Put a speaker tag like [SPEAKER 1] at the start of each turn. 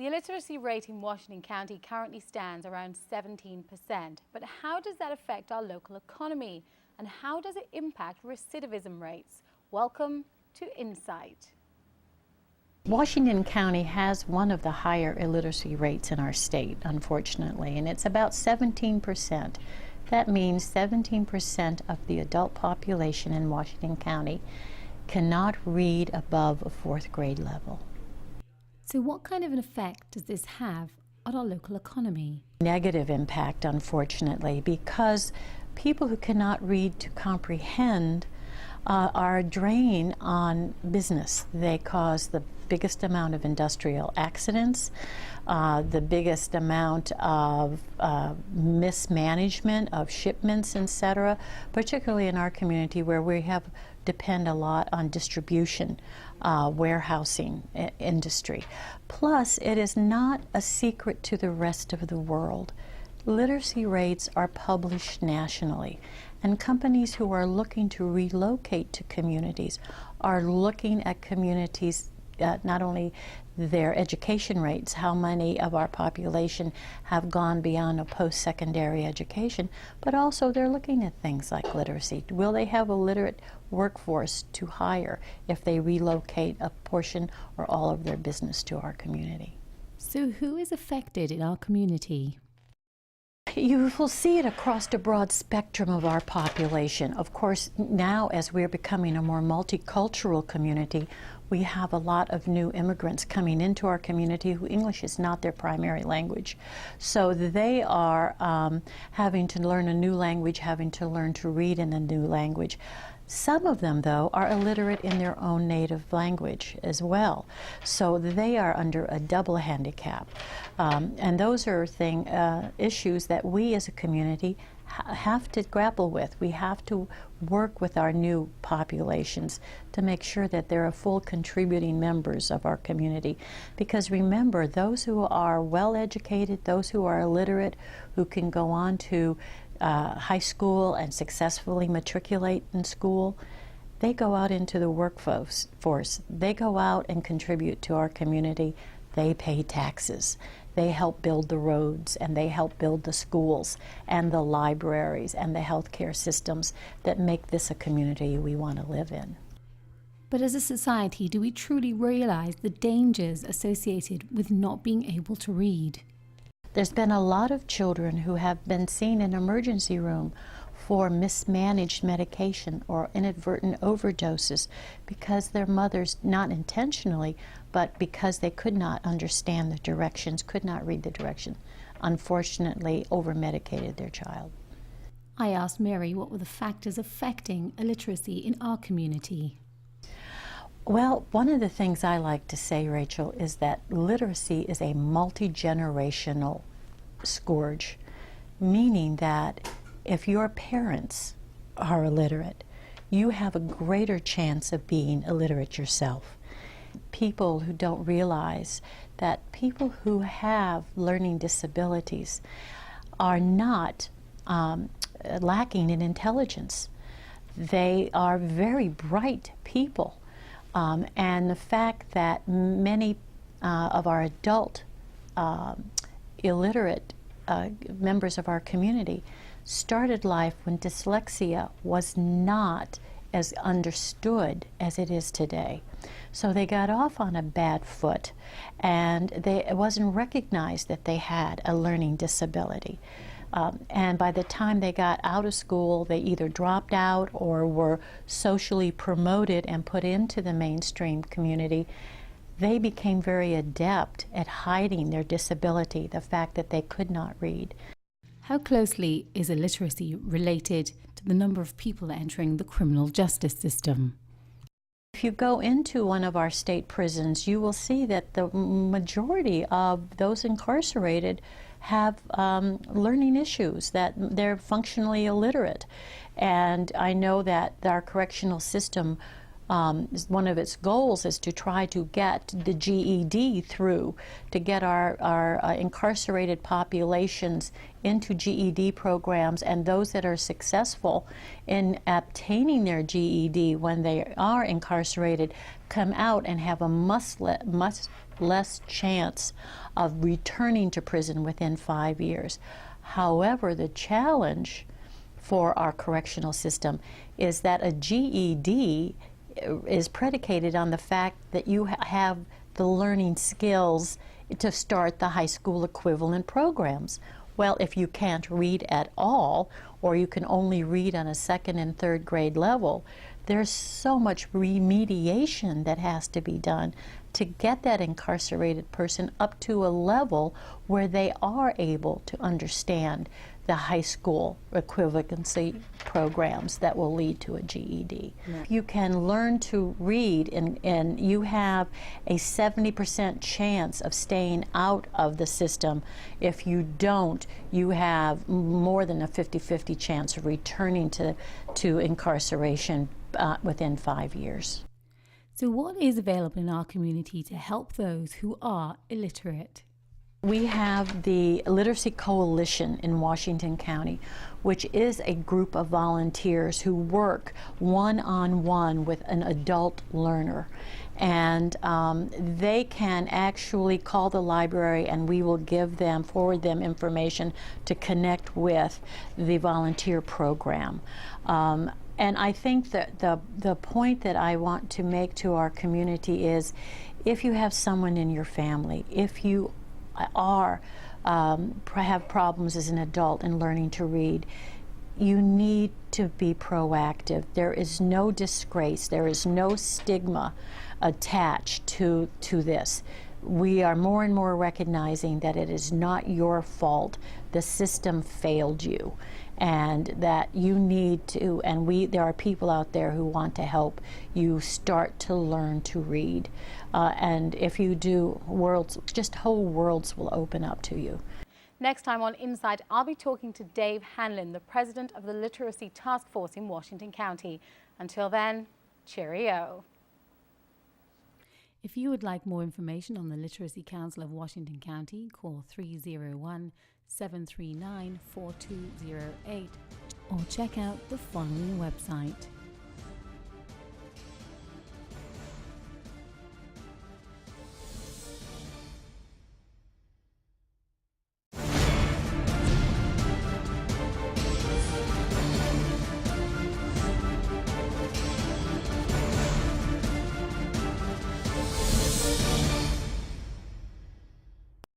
[SPEAKER 1] The illiteracy rate in Washington County currently stands around 17%. But how does that affect our local economy? And how does it impact recidivism rates? Welcome to Insight.
[SPEAKER 2] Washington County has one of the higher illiteracy rates in our state, unfortunately, and it's about 17%. That means 17% of the adult population in Washington County cannot read above a 4th grade level.
[SPEAKER 1] So what kind of an effect does this have on our local economy?
[SPEAKER 2] Negative impact, unfortunately, because people who cannot read to comprehend are a drain on business. They cause the biggest amount of industrial accidents, the biggest amount of mismanagement of shipments, etc., particularly in our community where we depend a lot on distribution, warehousing industry. Plus, it is not a secret to the rest of the world. Literacy rates are published nationally, and companies who are looking to relocate to communities are looking at communities, not only their education rates, how many of our population have gone beyond a post-secondary education, but also they're looking at things like literacy. Will they have a literate workforce to hire if they relocate a portion or all of their business to our community?
[SPEAKER 1] So who is affected in our community?
[SPEAKER 2] You will see it across the broad spectrum of our population. Of course, now as we're becoming a more multicultural community, we have a lot of new immigrants coming into our community who English is not their primary language. So they are having to learn a new language, having to learn to read in a new language. Some of them, though, are illiterate in their own native language as well. So they are under a double handicap. And those are issues that we as a community have to grapple with. We have to work with our new populations to make sure that they're full contributing members of our community. Because remember, those who are well educated, those who are illiterate, who can go on to high school and successfully matriculate in school, they go out into the workforce. They go out and contribute to our community. They pay taxes. They help build the roads, and they help build the schools and the libraries and the healthcare systems that make this a community we want to live in.
[SPEAKER 1] But as a society, do we truly realize the dangers associated with not being able to read?
[SPEAKER 2] There's been a lot of children who have been seen in emergency room for mismanaged medication or inadvertent overdoses because their mothers, not intentionally, but because they could not understand the directions, could not read the direction, unfortunately over-medicated their child.
[SPEAKER 1] I asked Mary what were the factors affecting illiteracy in our community.
[SPEAKER 2] Well, one of the things I like to say, Rachel, is that literacy is a multi-generational scourge, meaning that if your parents are illiterate, you have a greater chance of being illiterate yourself. People who don't realize that people who have learning disabilities are not lacking in intelligence. They are very bright people. And the fact that many of our adult illiterate members of our community started life when dyslexia was not as understood as it is today. So they got off on a bad foot, and it wasn't recognized that they had a learning disability. And by the time they got out of school, they either dropped out or were socially promoted and put into the mainstream community. They became very adept at hiding their disability, the fact that they could not read.
[SPEAKER 1] How closely is illiteracy related to the number of people entering the criminal justice system?
[SPEAKER 2] If you go into one of our state prisons, you will see that the majority of those incarcerated have learning issues, that they're functionally illiterate. And I know that our correctional system, one of its goals is to try to get the GED through, to get our incarcerated populations into GED programs, and those that are successful in obtaining their GED when they are incarcerated come out and have a less chance of returning to prison within 5 years. However, the challenge for our correctional system is that a GED is predicated on the fact that you have the learning skills to start the high school equivalent programs. Well, if you can't read at all, or you can only read on a second and third grade level, there's so much remediation that has to be done to get that incarcerated person up to a level where they are able to understand the high school equivalency programs that will lead to a GED. Yeah. You can learn to read, and you have a 70% chance of staying out of the system. If you don't, you have more than a 50-50 chance of returning to incarceration within 5 years.
[SPEAKER 1] So what is available in our community to help those who are illiterate?
[SPEAKER 2] We have the Illiteracy Coalition in Washington County, which is a group of volunteers who work one-on-one with an adult learner. And they can actually call the library, and we will forward them information to connect with the volunteer program. And I think that the point that I want to make to our community is, if you have someone in your family, if you have problems as an adult in learning to read, you need to be proactive. There is no disgrace, there is no stigma attached to this. We are more and more recognizing that it is not your fault. The system failed you, and that you need to, and there are people out there who want to help you start to learn to read. And if you do, whole worlds will open up to you.
[SPEAKER 1] Next time on Insight, I'll be talking to Dave Hanlon, the president of the Literacy Task Force in Washington County. Until then, cheerio. If you would like more information on the Literacy Council of Washington County, call 301-739-4208 or check out the following website.